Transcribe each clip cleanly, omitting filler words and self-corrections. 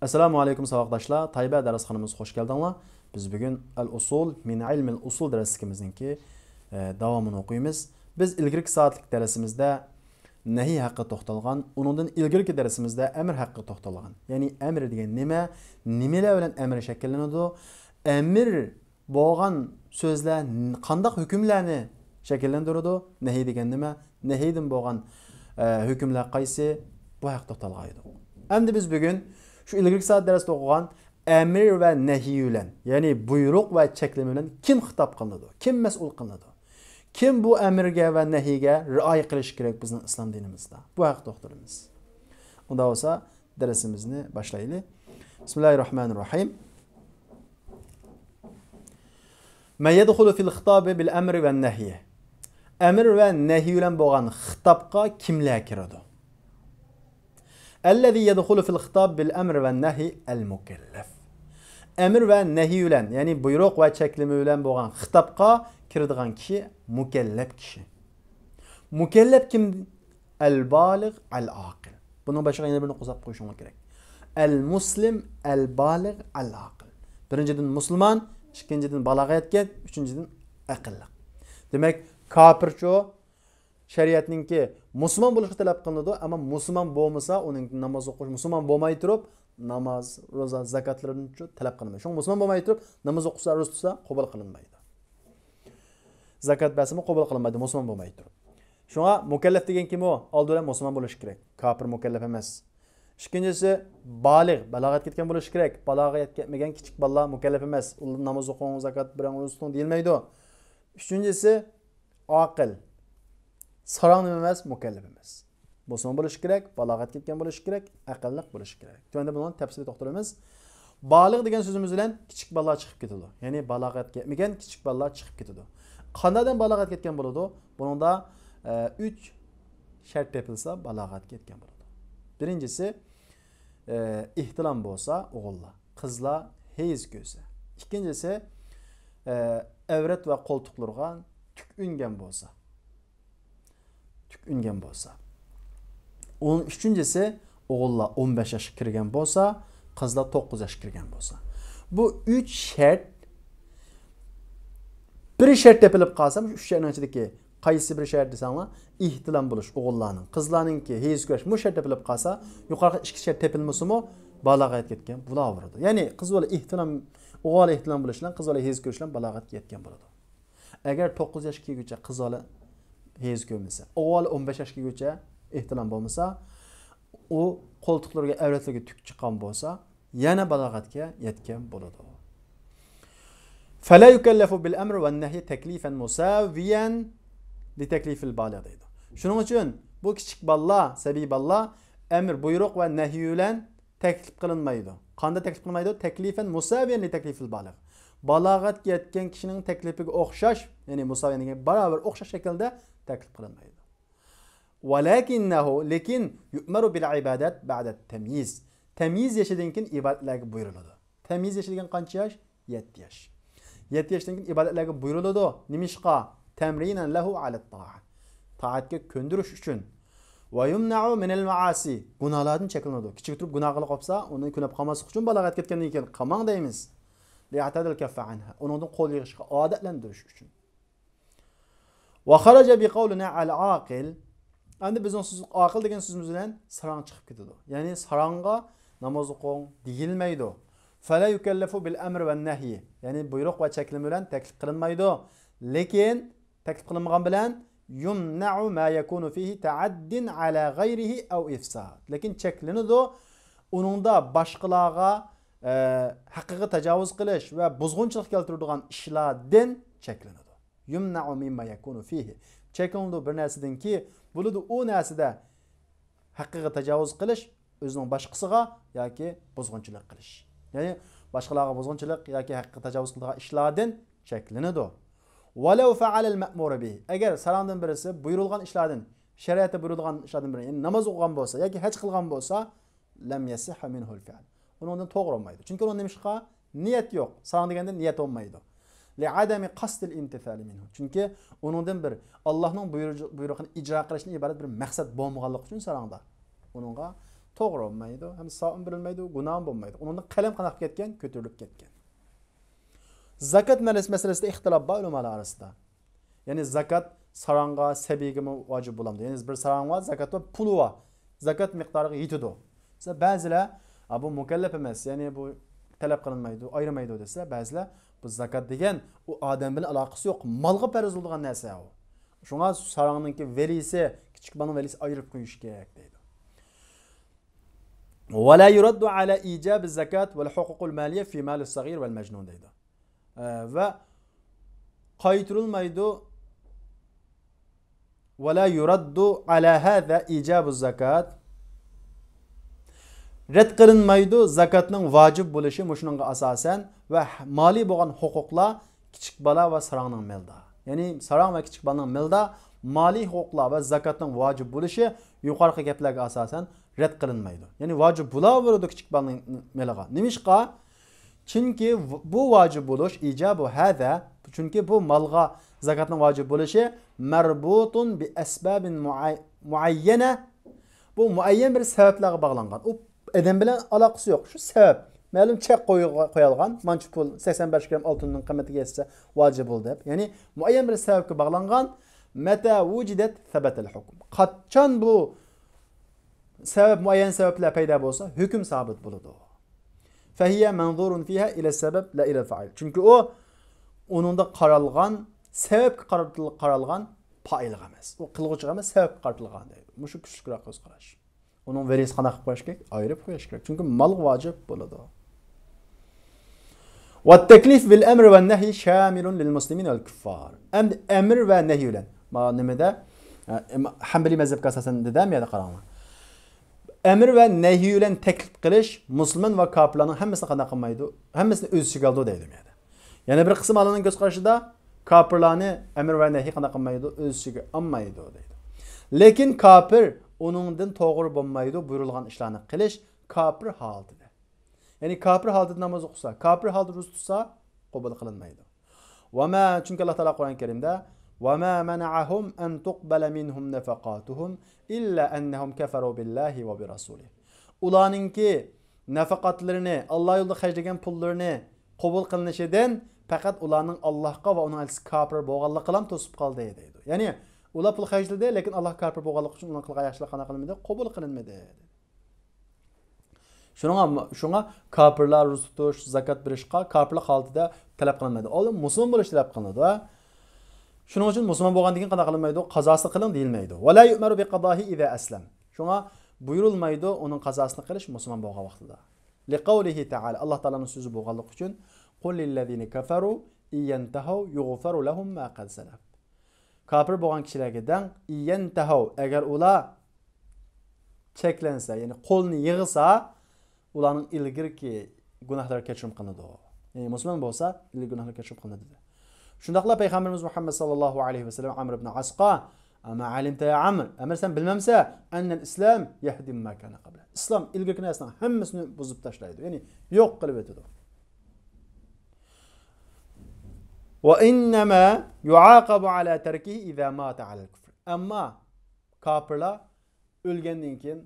Assalamu alaykum savoqdoshlar. Tayba darsxonamizga xush keldinglar. Biz bugun al-usul min ilm al-usul darsimizninki davomini o'qiymiz. Biz ilgirki soatlik darsimizda nahiy haqida to'xtalgan, uningdan ilgirki darsimizda amr haqida to'xtalgan. Ya'ni amr degan nima, nimalar bilan amr shakllanadi? Amr bo'lgan so'zlar qanday hukmlarni shakllantiradi? Nahiy degan nima? Nahiydan bo'lgan hukmlar qaysi? Bu haqida to'xtalgan. Endi biz bugun şu ilgirki saat dersde okugan emir ve nehiy bilen, yani buyruk ve çekleme bilen kim hitap kılındı? Kim mesul kılındı? Kim bu emirge ve nehiyge riayet kılış gerek bizim İslam dinimizde? Bu haqda doktorumuz. Onda olsa dersimizni başlayalım. Bismillahirrahmanirrahim. Ma yedhulu fil hitabi bil emri ve nehiy. Emir ve nehiy bilen bo'lgan hitapqa kimlar kiradi? الذي يدخل في الخطاب بالأمر والنهي المكلف. Emir ve nehiy bilen, yani buyruk ve çekleme bilen bo'lgan hitapqa kiradigan kishi mukellef kishi. Mukellef kim? El-balig, el-aqil. Bunun başka yine birini qozab qo'yishimiz kerak. El-muslim, el-balig, el-aqil. Birinchidan musulmon, ikkinchidan balog'at yetgan, uchinchidan aqlli. Demak, kofircho şeriatninki musulmon bo'lishni talab qilinadi, ammo musulmon bo'lmasa, uning namoz o'qish, musulmon bo'lmay turib, namoz, roza, zakatlarni talab qilinmaydi. Shu musulmon bo'lmay turib, namoz o'qisa, roza tutsa, qabul qilinmaydi. Zakat bersa qabul qilinmaydi, musulmon bo'lmay turib. Shunga mukallaf degan kim o? Oldin musulmon bo'lish kerak. Kofir mukallaf emas. Ikkinchisi balig, balog'at ketgan bo'lish kerak. Balog'at ketmagan kichik bolalar mukallaf emas. Ular namoz o'qing, zakat berang, roza tuting deyilmaydi. Uchinchisi aql. Sarang nima emas, mukallaf emas. Musulmon bo'lish kerak, balog'at ketgan bo'lish kerak, aqlli bo'lish kerak. Endi buni tafsilga to'xtalamiz. Balig degan so'zimiz bilan kichik bolalar chiqib ketadi. Ya'ni balog'at ketmagan kichik bolalar chiqib ketadi. Qandadan balog'at ketgan bo'ladi? Buningda 3 shart tepilsa balog'at ketgan bo'ladi. Birinchisi ihtilam bo'lsa o'g'illar, qizlar hayz ko'rsa. Ikkinchisi avrat va qo'ltiqlarga tuk ungan bo'lsa. Tüküngen bo'lsa. Onun üçüncüsü oğullar 15 yaşa kirgen bo'lsa, qizlar 9 yaşa kirgen bo'lsa. Bu 3 şart bir şart tepilib qalsa, şu 3 şartning ichidagi qaysi bir şart desanglar, ihtilam bo'lish o'g'illarning, qizlarningki hayz ko'rish, bu şart tepilib qalsa, yuqorqi 2 şart tepilmasimi balog'at yetgan bo'laveradi. Ya'ni qiz bola ihtilam, o'g'il ihtilam bo'lish bilan qiz bola hayz ko'rish bilan balog'atga yetgan bo'ladi. Agar 9 yoshga kelguncha qiz bola hayz ko'rmasa, o'g'il 15 yoshga kelguncha ehtilam bo'lmasa, u qo'ltiqlarga, avratlarga tuk chiqqan bo'lsa, yana balog'atga yetgan bo'ladi. Fala yukallafu bil amri wan nahyi taklifan musawiyan li taklifil baligh deydi. Shuning uchun bu kichik bolalar, sabiy bolalar amr, buyruq va nahiy bilan taklif qilinmaydi. Qanday taklif qilinmaydi? Taklifan musawiyan li taklifil baligh. Balog'atga yetgan kishining taklifiga o'xshash, ya'ni musawiyan degan barobar o'xshash shaklda taklif qilinmaydi. Lekin yu'maru bil ibadat ba'da tamyiz. Tamyiz yashadan keyin ibodatlarga buyuriladi. Tamyiz yashagan qancha yosh? 7 yosh. 7 yoshdan keyin ibodatlarga buyuriladi. Nimishqa? Tamrinan lahu ala ta'at. Ta'atga ko'ndirish uchun. Va yumna'u min al ma'asi. Gunohlardan cheklanadi. Kichik turib gunoh qilib qolsa, uni kunab qolmaslik uchun balog'at ketgandan keyin qamang deymiz. Li'atadil kaffa anha. Uningdan qo'l yig'ishga odatlantirish uchun. Wa kharaja bi qawlina al-aqil. Endi bizning so'z aqil degan so'zimiz bilan sarang chiqib ketadi. Ya'ni sarangga namoz o'qing deyilmaydi. Fala yukallafu bil amri wan nahy. Ya'ni buyruq va cheklim bilan taklif qilinmaydi. Lekin taklif qilinmagan bilan yumna'u ma yakunu fihi ta'addin ala ghayrihi aw ifsad. Lekin cheklinadi, uningda boshqalarga haqqiga tajovuz qilish va buzg'unchilik keltiradigan ishlardan cheklinadi. Yumna'u mimma yakunu fihi. Cheklinadi bir narsadanki, bo'ladi u narsada haqqiga tajovuz qilish, o'zining boshqasiga yoki buzg'unchilik qilish. Ya'ni boshqalarga buzg'unchilik yoki haqqiga tajovuz qiladigan ishlardan cheklinadi. Walau fa'ala al-ma'mur bihi. Agar salomdan birisi buyurilgan ishlardan, shariatda buyurilgan ishlardan biri, ya'ni namoz o'qigan bo'lsa yoki haj qilgan bo'lsa, lam yasihha minhu al-fi'l. Undan to'g'ri olmaydi. Chunki unda nimishqa niyat yo'q. Salom deganda niyat olmaydi. Li'adami qasdil imtithali minhu. Chunki uningdan bir Allohning buyrug'ini ijro qilishni iborat bir maqsad bo'lmaganligi uchun salomda. Uningga to'g'ri bo'lmaydi, ham savun berilmaydi, gunoh bo'lmaydi. Uning qalam qanaq ketgan, ko'tarilib ketgan. Zakat masalasida ixtilof bor ulamolar orasida. Ya'ni zakat sarang'a, sabiyga vojib bo'lamdi. Ya'ni bir sarang'a zakat va puli va zakat miqdoriga yetadi. Ba'zilar bu mukallaf emas, ya'ni bu talab qilinmaydi, ayirmaydi desa, ba'zilar bu zakat degan u odam bilan aloqasi yo'q, molga farz bo'lgan narsa u. Shunga sarang'ningki velisi, kichik balning velisi ayirib qo'yish kerak deydi. Va la yuraddu ala ijab az-zakat wal huquq al-maliyya fi mal as-saghir wal majnun deydi. Va qaytirilmaydi va la yuraddu ala hada ijab az-zakat rad qilinmaydi zakatning vojib bo'lishi shuningga asosan va moliy bo'lgan huquqlar kichik bola va sarangning milda. Ya'ni sarang va kichik bolaning milda moliy huquqlar va zakatning vojib bo'lishi yuqorqi gaplarga asosan rad qilinmaydi. Ya'ni vojib bo'laveradi kichik bolaning miliga. Nimishqa? Chunki bu vojib bo'lish ijobu hada, chunki bu malga zakatning vojib bo'lishi marbutun bi asbabin muayyana. Bu muayyan bir sabablarga bog'langan. U adam bilan aloqasi yo'q. Shu sabab. Ma'lum chek qo'yilgan, mancha pul 85 gram oltinning qiymatiga esa vojib bo'ldi deb. Ya'ni muayyan bir sababga bog'langan mata wujidat thabata al-hukm. Qachon bu sabab muayyan sabablar paydo bo'lsa, hukm sabit bo'ladi. Fahiya manzurun fiha ila sabab la ila fa'il. Chunki u uningda qaralgan, sababga qaralgan fa'ilga emas. U qilg'uchiga emas, sababga qaralgan deydi. Mushu kuchliroq ko'z qarash. Onun verisi qana qilib qo'yish kerak, ayirib qo'yish kerak. Chunki mal vojib bo'ladi. Va taklif bil amr va nahy shamilun lil muslimin val kuffar. Amr va nahy bilan. Mana nimada Hanbali mazhabga asosan dedam ya da qaranglar. Amr va nahy bilan taklif qilish musulmon va kofirlarning hammasini qana qilmaydi, hammasini o'z ichiga oldi deydi menda. Yana bir qism Allohning ko'z qarashida kofirlarni amr va nahy qana qilmaydi, o'z ichiga olmaydi deydi. Lekin kofir onundan to'g'ri bo'lmaydi buyurilgan ishlarni qilish kofir holatida. Ya'ni kofir holatida namoz o'qisa, kofir holatida ro'za tutsa, qabul qilinmaydi. Va ma chunki Alloh taolo Qur'on Karimda va ma mana'ahum an tuqbala minhum nafaqatuhum illa annahum kafaru billahi va bi rasulihi. Ularningki nafaqatlarini, Alloh yo'lida xarjlagan pullarini qabul qilinishidan faqat ularning Allohga va uning elchisi kofir bo'lganligidan to'sib qoldi deydi. Ya'ni ular pul xarjladi, lekin Alloh kofir bo'lganligi uchun uning qilgan yaxshilik qana qilinmadi, qabul qilinmadi. Shunga kofirlar ro'za tutish, zakat berishga kofirlik holatida talab qilinmaydi. Olim musulmon bo'lish talab qilinadi va shuning uchun musulmon bo'lgandan keyin qana qilinmaydi, qazosini qiling deyilmaydi. Va la yu'maru bi qadahi idza aslam. Shunga buyurilmaydi uning qazosini qilish musulmon bo'lgan vaqtida. Liqawlihi ta'ala, Alloh taolaning so'zi bo'lganligi uchun qul lillazina kafaru iyantahu yughfaru lahum ma qad salaf. Kafir bo'lgan kishilarga dang iyantahu, agar ular cheklansa, ya'ni qo'lni yig'sa, ularning ilgirki gunohlari kechirim qilinadi. Ya'ni musulmon bo'lsa, ilgirki gunohlar kechirim qilinadi. Shundaqla payg'ambarimiz Muhammad sallallohu alayhi vasallam Amr ibn Asqa, "Ama alimta ya Amr sen bilmamsa, annal islam yahdim ma kana qabla." Islom ilgirki narsaning hammasini buzib tashlaydi. Ya'ni yo'q qilib o'tadi. وإنما يعاقب على تركه إذا مات على الكفر. Amma kafirlar o'lgandan keyin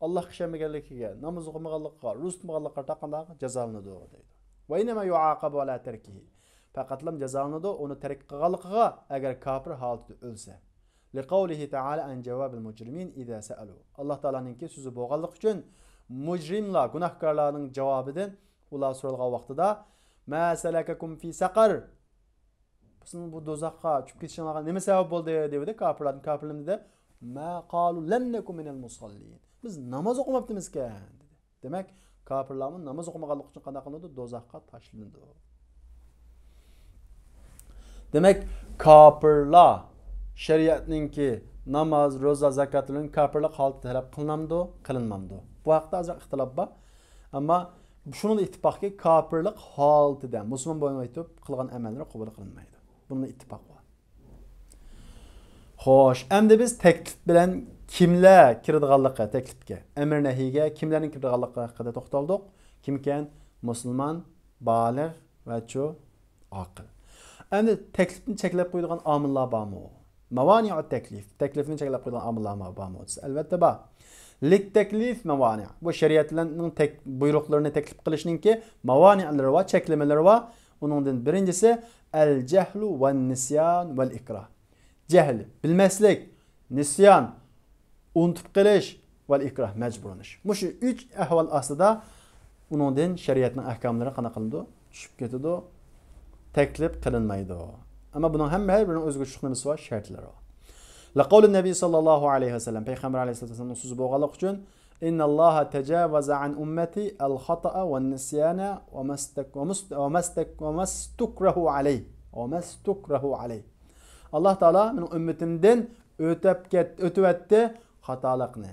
Alloh qishamaganligiga, namoz o'qimaganlikqa, ro'za tutmaganlikqa taqanda jazolanadi deydi. Va inma yuaqabu ala tarkihi. Faqatlam jazolanadi uni tark qilganligiga agar kafir holatida o'lsa. Liqawlihi ta'ala an javobil mujrimin idza sa'alu. Alloh taolaning so'zi bo'lganlik uchun mujrimlar, gunohkorlarning javobidan ular so'ralgan vaqtida ma salakakum fi saqar. Sizning bu do'zaxga tushib ketishingizga nima sabab bo'ldi dedi kofirlarning dedi. Ma qalu lam nakum minal musallin. Biz namoz o'qimabdimiz ekan dedi. Demak, kofirlarning namoz o'qimaganligi uchun qanday qilindi? Do'zaxga tashlandi. Demak, kofirlar shariatningki namoz, ro'za, zakatning kofirlik holatida talab qilinamdi, qilinmamdi. Bu haqda azroq ixtilof bor. Ammo shuningda ittifoqki kofirlik holatida musulmon bo'lmay aytib qilgan amallar qabul qilinmaydi. Bununla ittifoq bor. Xo'sh, endi biz taklif bilan kimlar kiradiganligi taklifga, amr nahiyga kimlarning kiradiganligi haqida to'xtaldik. Kim ekan? Musulmon, baligh va aql. Endi taklifni cheklab qo'yadigan omillar bormi? Mavani'ut taklif. Taklifni cheklab qo'yadigan omillar bormi? Albatta bor. Lik teklif mavani. Bu şeriatlarning buyruqlarini teklif qilishninki mavani'lari va cheklamalari va uningdan birinchisi al-jahlu va nisyan val ikrah. Jahl, bilmaslik, nisyan, unutib qilish va ikrah, majburlanish. Mushu 3 ahvol ostida uningdan shariatning ahkomlari qana qilindi, tushib ketadi, teklif qilinmaydi. Ama bunun her birinin o'zgarishliklari var, şartları var. Laqavli Nabi sallallahu aleyhi ve sellem Peygamber aleyhissalatu vesselam so'zi bo'lganlik uchun innallaha tajawaza an ummati al-khata'a wan-nisyana wa mastukrahu alayh. Allah Taala mening ummatimdan o'tibdi xatolikni.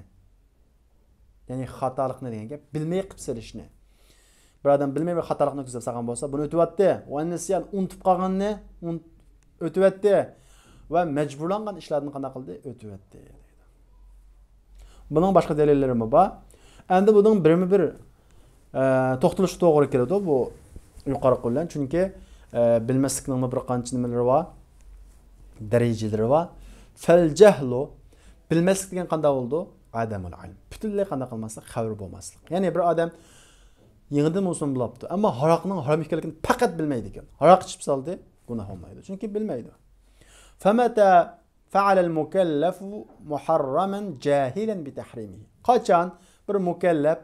Ya'ni xatolikni degan gap bilmay qilib selishni. Bir adam bilmay bir xatolikni ko'zab salgan bo'lsa, buni o'tibdi. Wan-nisyan unutib qolganni o'tibdi. Ve mecburlangan işlerini qana qildi, o'tibdi. Bunun başka delilleri mi var? Endi bunun bir to'xtalish to'g'ri keladi bu yuqori qo'llan. Chunki bilmaslikning bir qancha nimalari bor, darajalari bor. Fal jahlu bilmaslik degan qanday bo'ldi? Adamul ilm. Butunlay qanday qilmasa xabar bo'lmaslik. Ya'ni bir odam yangidan bo'lsin bilibdi, ammo haroqning harom ekanligini faqat bilmaydi ekan. Haroq ichib soldi, gunoh olmaydi. Chunki bilmaydi. فمتى فعل المكلف محرما جاهلا بتحريمه. Qachon bir mukallaf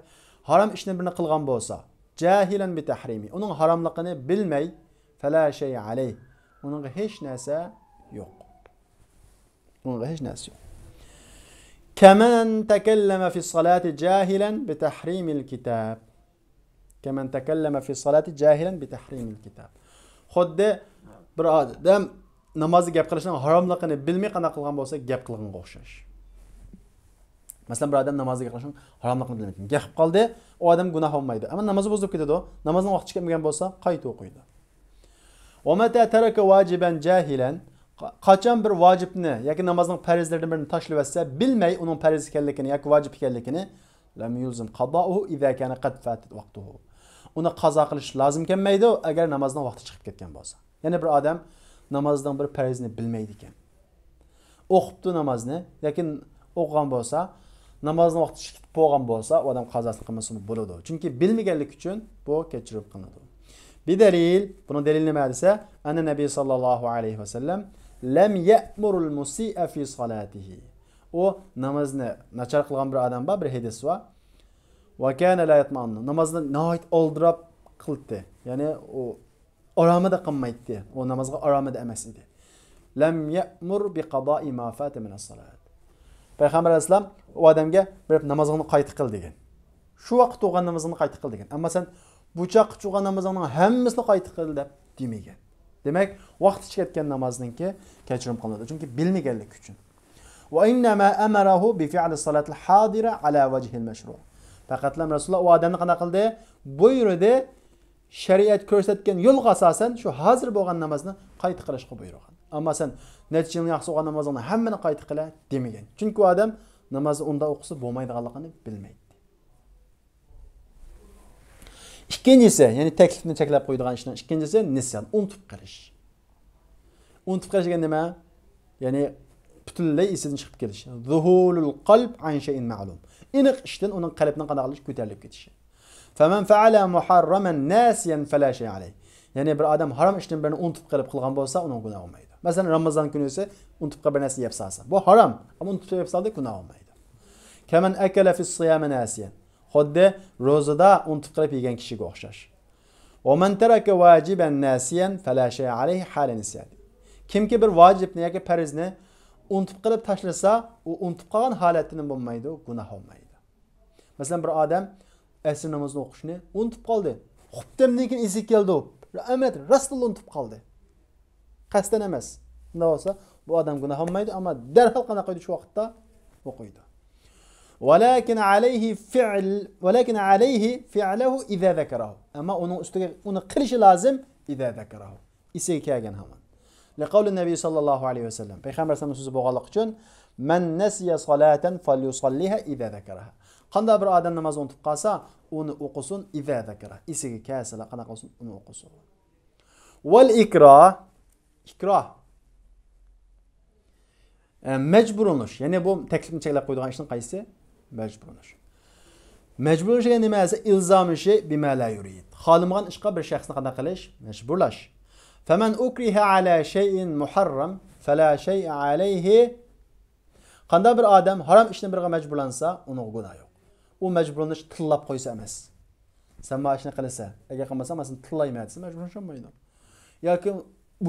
harom ishni birini qilgan bo'lsa, jahilan bitahrimi, uning haromligini bilmay, fala shay alayh. Uning hech narsa yo'q. Uning hech narsa yo'q. Kaman takallama fi salati jahilan bitahrimil kitab. Kaman takallama fi salati jahilan bitahrimil kitab. Xuddi bir odam namazı gap qilishning haromligini bilmay qana qilgan bo'lsa, gap qilganga o'xshash. Masalan, bir odam namazı gap qilishning haromligini bilmaydi. Gap qilib qoldi, o odam gunoh olmaydi. Ammo namozi buzilib ketadi. Namozning vaqti chiqmagan bo'lsa, qayta o'qiydi. Wa mata taraka wajiban jahilan, qachon bir vojibni yoki namozning farzlaridan birini tashlab etsa, bilmay uning farz ekanligini yoki vojib ekanligini, lam yulzim qada'uhu idza kana qad fatat vaqtuhu. Uni qazo qilish lozim kelmaydi agar namozning vaqti chiqib ketgan bo'lsa. Ya'ni bir odam namazdan bir farzini bilmeydi ekan. O'qibdi namozni, lekin o'qigan bo'lsa, namozning vaqti chiqib bo'lgan bo'lsa, u odam qazosini qilmasa bo'ladi. Chunki bilmaganlik uchun bu kechirib qilinadi. Bir dalil, bunun delili nima desa, anna Nabiy sallallohu alayhi va sallam lam ya'murul musii'a fi salatihi. O namozni nachar qilgan bir odam bor, bir hadis bor. Va kana la yatma'annu. Namozni nahayt oldirab qildi. Ya'ni o aramada qilmaydi. O namozga aramada emas edi. Lam ya'mur bi qada'i ma fata min as-salat. Payg'ambar alayhisalom o odamga bir namozini qayta qil degan. Shu vaqt o'qigan namozini qayta qil degan. Ammo sen bu chaq o'qigan namozning hammasini qayta qil deb demagan. Demak, vaqti ketgan namozningki kechirim qilinadi. Chunki bilmaganlik uchun. Va inna ma amarahu bi fi'li as-salat al-hadira ala wajhi al-mashru'. Faqatlam Rasululloh o odamni qana qildi? Buyurdi. Şeriat ko'rsatgan yo'lga asosan shu hozir bo'lgan namozni qayta qilishga buyurgan. Ammo sen necha yil yaxshi o'qigan namozingni hammani qayta qila demagan. Chunki u odam namozni unda o'qisa bo'lmaydiganligini bilmaydi. Ikkinchisi, ya'ni taklifni cheklab qo'ydigan ishning ikkinchisi nisyan, unutib qilish. Unutib qilish degan nima? Ya'ni butunlay esidan chiqib ketish. Zuhulul qalb an shay'in ma'lum. Aniq ishdan uning qalbining qanday qilish ko'tarilib ketishi. فمن فعل محرما ناسيا فلا شيء عليه. Yani bir adam haram işten birini unutib qilgan bo'lsa, uning gunohi olmaydi. Masalan, Ramazon kuni esa unutib qilib bir narsa yeb salsa. Bu haram, ammo unutib yeb salsa gunoh olmaydi. Kaman akala fi siyam nasiyan. Xuddi ro'zada unutib qilib yegan kishiga o'xshash. Wa man taraka wajiban nasiyan fala shay alayhi hala nisyan. Kimki bir vojibni yoki farzni unutib qilib tashlasa, u unutib qolgan holatini bo'lmaydi, gunoh olmaydi. Masalan, bir odam asr namozini o'qishni unutib qoldi. Xubdamdan keyin esi keldi. Rahmat, Rasululloh unutib qoldi. Qasdan emas. Unda bo'lsa, bu odam gunoh olmaydi, ammo darhol qana qo'ydi shu vaqtda o'qiydi. Walakin alayhi fi'luhu idza zakarahu. Ammo uning ustiga uni qilishi lozim idza zakarahu. Esiga kelgan hamon. Liqavli Nabiy sallallohu alayhi va sallam. Payg'ambar sallallohu alayhi va sallam so'zi bo'lganlik uchun man nasiya salatan falyusalliha idza zakaraha. Qanday bir odam namozni unutib qolsa, uni o'qisin idza zakara. Esiga kelsa, qana qilsin, uni o'qisin. Wal ikrah majburlanish. Ya'ni bu taklifni cheklab qo'ydigan ishning qaysi? Mecburlaş. Mecburlaşgan nima esa ilzom ishi bima la yurid. Xohlagan ishga bir shaxsni qanday qilish? Mecburlash. Faman ukriha ala shay'in muharram fala shay'a alayhi. Qanday bir odam harom ishni birga mecburlansa, uning gunohi yo'q. U mecburlanish tillab qo'ysa emas. Sen bu ishni qilsa, agar qilmasa, masalan, tillayman desa mecburlanmaydi. Yoki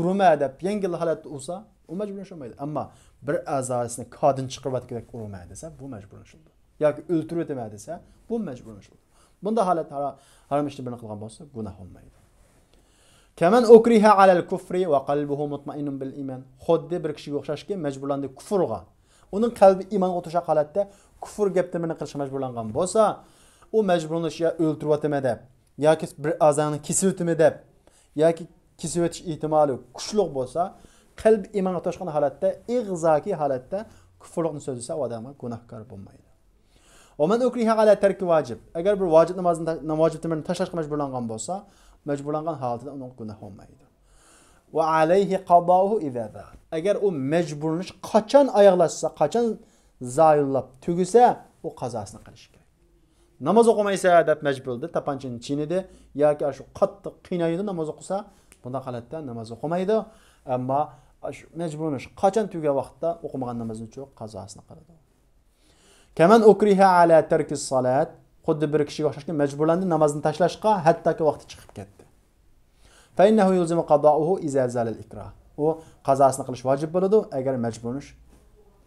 urma deb yengil holatda ursa, u mecburlanmaydi. Ammo bir a'zosini kodin chiqarib o'tgandek urma desa, bu mecburlanadi. Yoki o'ltirib o'tma desa, bu mecburlanadi. Bunda holat harom ishni birini qilgan bo'lsa, gunoh bo'lmaydi. Kaman ukriha alal kufri va qalbuhu mutma'innun bil iman. Xuddi bir kishiga o'xshashki, mecburlandi kufrga. Uning qalbi iymonga o'tishgan holatda kufr gapni qilishga mecburlangan bo'lsa, u mecburlanishga o'ltirib o'tma deb, yoki bir a'zoni kesib o'tma deb, yoki kesib o'tish ehtimoli kuchli bo'lsa, qalbi iymonga o'tishgan holatda, ig'zoki holatda kufrlikni so'zlasa, u odamga gunohkor bo'lmaydi. ومن أكره على ترك واجب. Agar bir vacib namazını tashlashga mecburlangan bo'lsa, mecburlangan holatda uning gunohi bo'lmaydi. Ve alayhi qada'uhu idza zahar. Agar u mecburlanish qachon oyoqlashsa, qachon zoyillab tugisa, u qazosini qilishi kerak. Namoz o'qimaysa deb mecburdi, tapanchini chinidi yoki shu qattiq qiynaydi namoz o'qisa, bunday holatda namoz o'qimaydi. Ammo shu mecburlanish qachon tugagan vaqtda o'qimagan namozni uchun qazosini qiladi. Kaman ukriha ala tarkis salat. Xuddi bir kishiga o'xshashki mecburlandi namozni tashlashga, hattoki vaqti chiqib ketdi. Fa innahu yulzimu qada'uhu idza zalal ikrah. U qazosini qilish vojib bo'ladi agar mecburlanish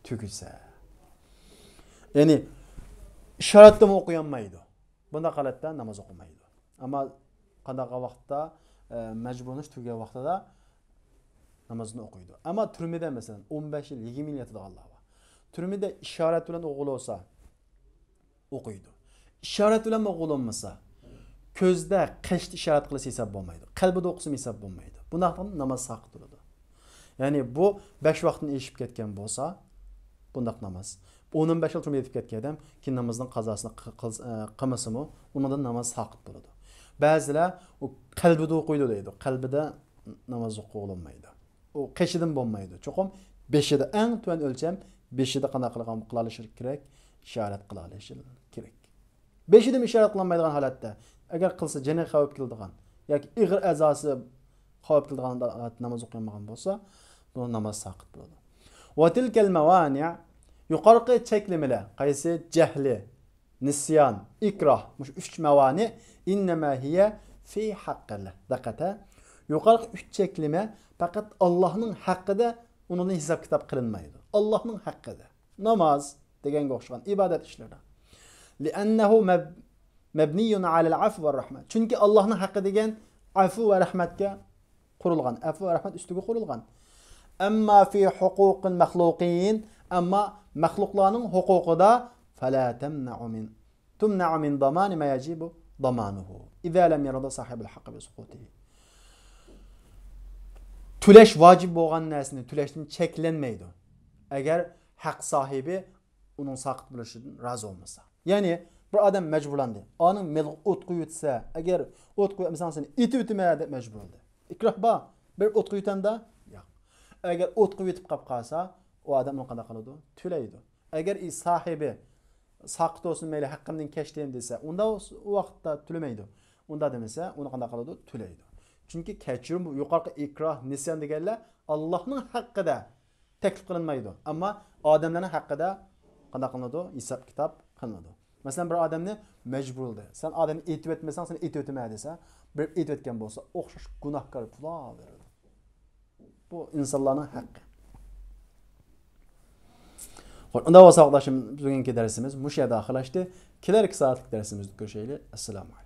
tugisa. Ya'ni ishoratda o'qiyanmaydi. Bunda holatda namoz o'qimaydi. Ammo qanday vaqtda mecburlanish tugagan vaqtida namozni o'qiydi. Ammo turmida masalan 15 yil, 20 yil yotadi Alloh. Turmida ishorat bilan o'qil olsa o'qiydi. İşaret bilan o'qil olmasa, ko'zda qashda ishorat qilsa hisob bo'lmaydi. Qalbida o'qisa hisob bo'lmaydi. Bunaqdan namoz saqit turadi. Ya'ni bu 5 vaqtni eshib ketgan bo'lsa, bundaq namoz. 15 yil turmada yetib ketgan odam ki namozning qazosini qilmasimi, undan namoz saqit bo'ladi. Ba'zilar u qalbida o'qiydi deydi. Qalbida namoz o'qilmaydi. U qashidan bo'lmaydi. Cho'qim 5da eng tuvan o'lcham 5da qanday qilalishi kerak? İşaret qilalishi kerak. 5da ishorat qilinmaydigan holatda agar qilsa jana xavf keladigan yoki ig'ir a'zosi xavf keladigan namoz o'qimagan bo'lsa, bu namoz saqit bo'ladi. Va tilkal mawani' yuqorqi cheklamalar, qaysi jahli, nisyan, ikrah, mush 3 mawani' innama hiya fi haqqillah. Diqqata. Yuqorqi 3 cheklama faqat Allohning haqqida undan hisob kitob qilinmaydi. Allohning haqqida. Namoz deganga o'xshagan ibodat ishlari. Li'annahu mabniyun 'alal 'afv va rahmat. Chunki Allohning haqqi degan afv va rahmatga qurilgan. Afv va rahmat ustiga qurilgan. Amma fi huquqil makhluqin, amma makhluqlarning huquqida fala tumna'u min daman ma yajibu damanuhu. İza lam yarada sahibul haqqi bi suqutihi. Tulesh vacib bo'lgan narsani tulashdan cheklanmaydi. Agar haq sahibi uning saqit bo'lishidan rozi bo'lmasa. Ya'ni bir odam mecburlandi. Onun o't qo'yitsa, agar o't qo'ymasan seni iti o'tma deb mecburlandi. Ikroh bor. Bir o't qo'yitanda yo'q. Agar o't qo'yitib qolib qolsa, o odam uni qanday qiladi? To'laydi. Agar sahibi saqit bo'lsin, mayli haqqimdan kechdim desa, unda u vaqtda to'lamaydi. Unda demasa, uni qanday qiladi? To'laydi. Chunki kechirim yuqorqi ikroh, nisyan deganlar Allohning haqqida taklif qilinmaydi. Ammo odamlarning haqqida qanday qilinadi? Hisob kitob qilinadi. Masalan bir odamni mecburdi. Sen odamni etib etmasan, sen etib o'tma desa, bir etib etgan bo'lsa, o'xshash gunohkor pullar beradi. Bu insonlarning haqqi. Unda o'saqdashim bugungi darsimiz mush yerda oxirlashdi. Kelarki soatlik darsimizni ko'rishaylik. Assalomu alaykum.